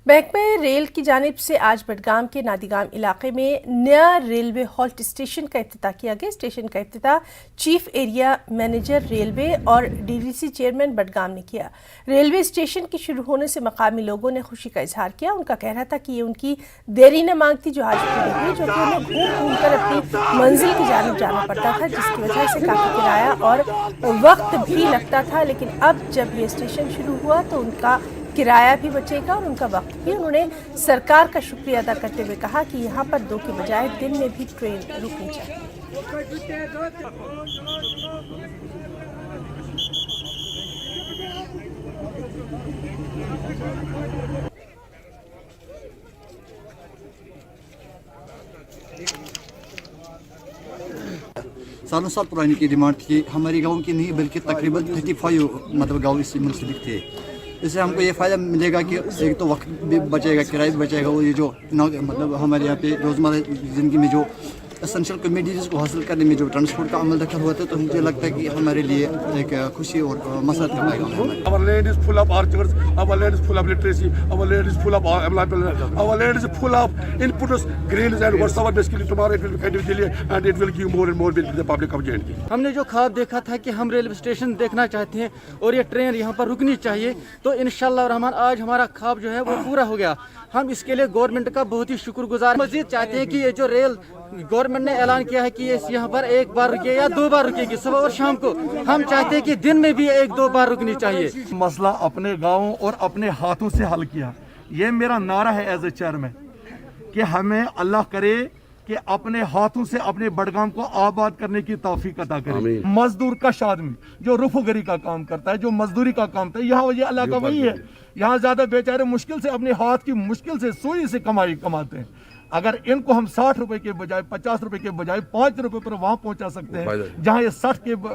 Bank में rail की जानिब से आज बडगाम के नादिगाम इलाके में नया रेलवे हॉल्ट स्टेशन का इफ्तिताह किया गया। स्टेशन का इफ्तिताह चीफ एरिया मैनेजर रेलवे और डीडीसी चेयरमैन बडगाम ने किया। रेलवे स्टेशन के शुरू होने से मकामी लोगों ने खुशी का इजहार किया। उनका कहना था कि ये उनकी देरी न मांगती जो आज पूरी हुई, जो कि उन्हें घूम घूम कर अपनी मंजिल की जानिब जाना पड़ता था, जिसकी वजह से काफ़ी किराया और वक्त भी लगता था। लेकिन अब जब ये स्टेशन शुरू हुआ तो उनका किराया भी बचेगा और उनका वक्त भी। उन्होंने सरकार का शुक्रिया अदा करते हुए कहा कि यहाँ पर 2 के बजाय दिन में भी ट्रेन रुकनी चाहिए। सालों साल पुरानी की डिमांड थी, हमारे गांव की नहीं बल्कि तकरीबन 35 मतलब गाँव इससे मुंसलिक थे। इससे हमको ये फ़ायदा मिलेगा कि एक तो वक्त भी बचेगा, किराया भी बचेगा और ये जो मतलब हमारे यहाँ पे रोज़मर्रा ज़िंदगी में जो एसेंशियल कमोडिटीज़ को हासिल करने में जो ट्रांसपोर्ट का अमल दखल हुआ था, तो मुझे लगता है कि हमारे लिए एक खुशी और मसरत का पैगाम है। Our land is full of orchards, our land is full of literacy, our land is full of employment, our land is full of inputs, grains and whatsoever. Basically tomorrow it will be kind of delay and it will give more and more benefit to the public of JNK. हमने जो ख्वाब देखा था कि हम railway station देखना चाहते हैं और ये ट्रेन यहाँ पर रुकनी चाहिए, तो इंशाअल्लाह रहमान आज हमारा ख्वाब जो है वो पूरा हो गया। हम इसके लिए गवर्नमेंट का बहुत ही शुक्रगुजार। मजीद चाहते हैं कि ये जो रेल गवर्नमेंट ने ऐलान किया है कि ये यहाँ पर 1 बार रुके या 2 बार रुकेगी, सुबह और शाम को। हम चाहते हैं कि दिन में भी 1-2 बार रुकनी चाहिए। मसला अपने गाँव और अपने हाथों से हल किया, ये मेरा नारा है एज ए चेयरमैन कि हमें अल्लाह करे कि अपने हाथों से अपने बडगाम को आबाद करने की तौफीक अता करे। मजदूर कश आदमी जो रुफगरी का काम करता है, जो मजदूरी का काम करता है, यहाँ ये अल्लाह का वही है। यहाँ ज्यादा बेचारे मुश्किल से अपने हाथ की मुश्किल से सुई से कमाते हैं। अगर इनको हम 60 रुपए के बजाय 50 रुपए के बजाय 5 रुपए पर वहां पहुंचा सकते हैं, जहां ये 60 के